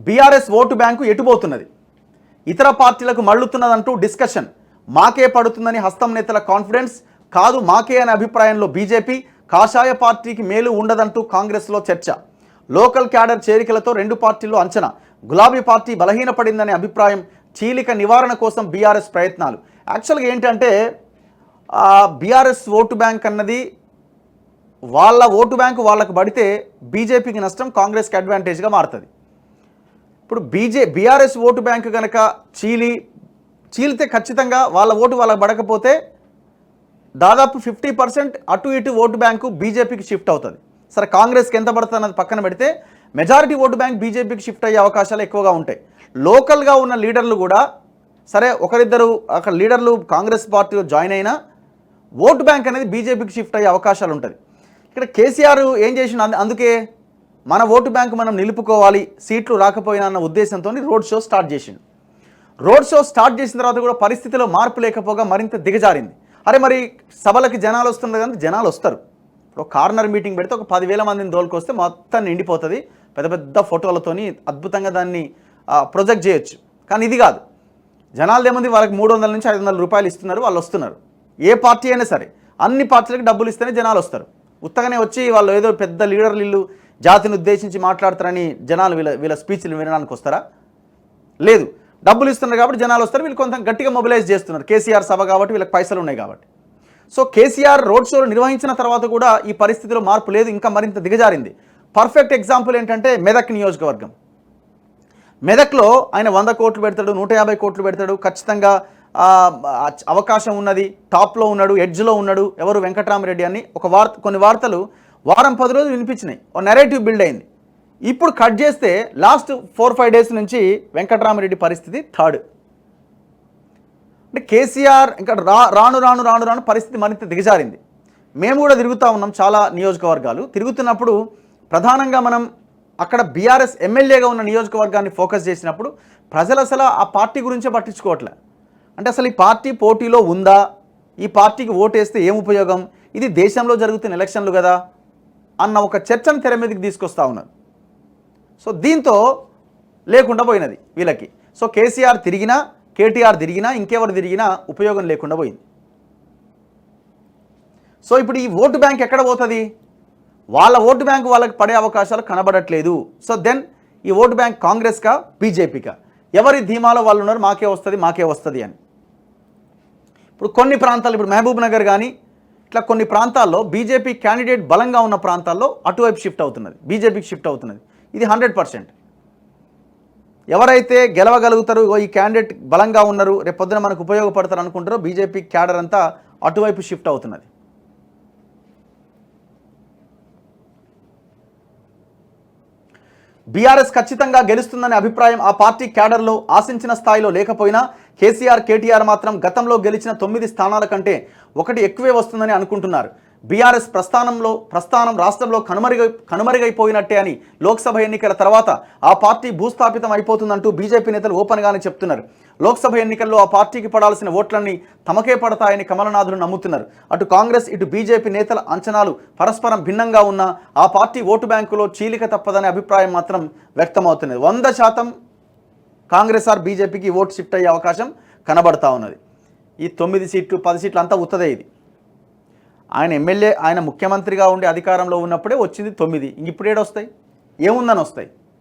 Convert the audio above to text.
BRS vote bank ఎటుపోతున్నది, ఇతర పార్టీలకు మళ్లుతున్నదంటూ discussion. మాకే పడుతుందని హస్తం నేతల కాన్ఫిడెన్స్. కాదు మాకే అనే అభిప్రాయంలో బీజేపీ. కాషాయ పార్టీకి మేలు ఉండదంటూ కాంగ్రెస్లో చర్చ. లోకల్ క్యాడర్ చేరికలతో రెండు పార్టీల్లో అంచనా. గులాబీ పార్టీ బలహీనపడిందనే అభిప్రాయం. చీలిక నివారణ కోసం బీఆర్ఎస్ ప్రయత్నాలు. యాక్చువల్గా ఏంటంటే బీఆర్ఎస్ ఓటు బ్యాంక్ అన్నది వాళ్ళ ఓటు బ్యాంకు వాళ్ళకు పడితే బీజేపీకి నష్టం, కాంగ్రెస్కి అడ్వాంటేజ్గా మారుతుంది. ఇప్పుడు బీఆర్ఎస్ ఓటు బ్యాంకు కనుక చీలితే ఖచ్చితంగా వాళ్ళ ఓటు వాళ్ళకి పడకపోతే దాదాపు 50% అటు ఇటు ఓటు బ్యాంకు బీజేపీకి షిఫ్ట్ అవుతుంది. సరే కాంగ్రెస్కి ఎంత పడుతుంది అన్నది పక్కన పెడితే మెజారిటీ ఓటు బ్యాంక్ బీజేపీకి షిఫ్ట్ అయ్యే అవకాశాలు ఎక్కువగా ఉంటాయి. లోకల్గా ఉన్న లీడర్లు కూడా సరే ఒకరిద్దరు అక్కడ లీడర్లు కాంగ్రెస్ పార్టీలో జాయిన్ అయినా ఓటు బ్యాంక్ అనేది బీజేపీకి షిఫ్ట్ అయ్యే అవకాశాలు ఉంటుంది. ఇక్కడ కేసీఆర్ ఏం చేసిన, అందుకే మన ఓటు బ్యాంకు మనం నిలుపుకోవాలి సీట్లు రాకపోయినా అన్న ఉద్దేశంతో రోడ్ షో స్టార్ట్ చేసిండు. రోడ్ షో స్టార్ట్ చేసిన తర్వాత కూడా పరిస్థితిలో మార్పు లేకపోగా మరింత దిగజారింది. అరే మరి సభలకి జనాలు వస్తున్నారు కానీ జనాలు వస్తారు. ఇప్పుడు కార్నర్ మీటింగ్ పెడితే ఒక 10,000 మందిని దోలుకొస్తే మొత్తం నిండిపోతుంది, పెద్ద పెద్ద ఫోటోలతోని అద్భుతంగా దాన్ని ప్రొజెక్ట్ చేయొచ్చు. కానీ ఇది కాదు. జనాలు ఏముంది, వాళ్ళకి 300 నుంచి 500 రూపాయలు ఇస్తున్నారు, వాళ్ళు వస్తున్నారు. ఏ పార్టీ అయినా సరే అన్ని పార్టీలకు డబ్బులు ఇస్తేనే జనాలు వస్తారు. ఉత్తగానే వచ్చి వాళ్ళు ఏదో పెద్ద లీడర్లు ఇల్లు జాతిని ఉద్దేశించి మాట్లాడతారని జనాలు వీళ్ళ స్పీచ్లు వినడానికి వస్తారా? లేదు, డబ్బులు ఇస్తున్నారు కాబట్టి జనాలు వస్తారు. వీళ్ళు కొంత గట్టిగా మొబిలైజ్ చేస్తున్నారు. కేసీఆర్ సభ కాబట్టి వీళ్ళకి పైసలు ఉన్నాయి కాబట్టి. సో కేసీఆర్ రోడ్ షోలు నిర్వహించిన తర్వాత కూడా ఈ పరిస్థితిలో మార్పు లేదు, ఇంకా మరింత దిగజారింది. పర్ఫెక్ట్ ఎగ్జాంపుల్ ఏంటంటే మెదక్ నియోజకవర్గం. మెదక్లో ఆయన 100 కోట్లు పెడతాడు, 150 కోట్లు పెడతాడు, ఖచ్చితంగా అవకాశం ఉన్నది, టాప్లో ఉన్నాడు, ఎడ్జ్లో ఉన్నాడు. ఎవరు? వెంకటరామరెడ్డి అని కొన్ని వార్తలు వారం 10 రోజులు వినిపించినాయి. ఒక నెరేటివ్ బిల్డ్ అయింది. ఇప్పుడు కట్ చేస్తే లాస్ట్ 4-5 డేస్ నుంచి వెంకటరామరెడ్డి పరిస్థితి థర్డ్. అంటే కేసీఆర్ ఇంకా రాను పరిస్థితి మరింత దిగజారింది. మేము కూడా తిరుగుతూ ఉన్నాం చాలా నియోజకవర్గాలు. తిరుగుతున్నప్పుడు ప్రధానంగా మనం అక్కడ బీఆర్ఎస్ ఎమ్మెల్యేగా ఉన్న నియోజకవర్గాన్ని ఫోకస్ చేసినప్పుడు ప్రజలు అసలు ఆ పార్టీ గురించే పట్టించుకోవట్లే. అంటే అసలు ఈ పార్టీ పోటీలో ఉందా, ఈ పార్టీకి ఓటేస్తే ఏం ఉపయోగం, ఇది దేశంలో జరుగుతున్న ఎలక్షన్లు కదా అన్న ఒక చర్చను తెర మీదకి తీసుకొస్తూ ఉన్నారు. సో దీంతో లేకుండా పోయినది వీళ్ళకి. సో కేసీఆర్ తిరిగినా, కేటీఆర్ తిరిగినా, ఇంకెవరు తిరిగినా ఉపయోగం లేకుండా పోయింది. సో ఇప్పుడు ఈ ఓటు బ్యాంక్ ఎక్కడ పోతుంది? వాళ్ళ ఓటు బ్యాంకు వాళ్ళకి పడే అవకాశాలు కనబడట్లేదు. సో దెన్ ఈ ఓటు బ్యాంక్ కాంగ్రెస్కా బీజేపీకా? ఎవరి ధీమాలో వాళ్ళు ఉన్నారు, మాకే వస్తుంది అని. ఇప్పుడు కొన్ని ప్రాంతాలు, ఇప్పుడు మహబూబ్ నగర్ కానీ ఇట్లా కొన్ని ప్రాంతాల్లో బీజేపీ క్యాండిడేట్ బలంగా ఉన్న ప్రాంతాల్లో అటువైపు షిఫ్ట్ అవుతున్నది, బీజేపీకి షిఫ్ట్ అవుతున్నది. ఇది 100%. ఎవరైతే గెలవగలుగుతారో, ఈ క్యాండిడేట్ బలంగా ఉన్నారు, రేపు పొద్దున మనకు ఉపయోగపడతారు అనుకుంటారో బీజేపీ క్యాడర్ అంతా అటువైపు షిఫ్ట్ అవుతున్నది. బీఆర్ఎస్ ఖచ్చితంగా గెలుస్తుందనే అభిప్రాయం ఆ పార్టీ క్యాడర్లో ఆశించిన స్థాయిలో లేకపోయినా కేసీఆర్, కేటీఆర్ మాత్రం గతంలో గెలిచిన 9 స్థానాల కంటే 1 ఎక్కువే వస్తుందని అనుకుంటున్నారు. బీఆర్ఎస్ ప్రస్థానం రాష్ట్రంలో కనుమరుగైపోయినట్టే అని లోక్సభ ఎన్నికల తర్వాత ఆ పార్టీ భూస్థాపితం అయిపోతుందంటూ బీజేపీ నేతలు ఓపెన్గానే చెప్తున్నారు. లోక్సభ ఎన్నికల్లో ఆ పార్టీకి పడాల్సిన ఓట్లన్నీ తమకే పడతాయని కమలనాథులు నమ్ముతున్నారు. అటు కాంగ్రెస్, ఇటు బీజేపీ నేతల అంచనాలు పరస్పరం భిన్నంగా ఉన్న ఆ పార్టీ ఓటు బ్యాంకులో చీలిక తప్పదనే అభిప్రాయం మాత్రం వ్యక్తమవుతున్నది. 100% కాంగ్రెస్ ఆర్ బీజేపీకి ఓటు షిఫ్ట్ అయ్యే అవకాశం కనబడతా ఉన్నది. ఈ 9 సీట్లు 10 సీట్లు అంతా ఉత్తదే. ఇది ఆయన ఎమ్మెల్యే, ఆయన ముఖ్యమంత్రిగా ఉండి అధికారంలో ఉన్నప్పుడే వచ్చింది 9. ఇంక ఇప్పుడు ఏడొస్తాయి? ఏముందని వస్తాయి?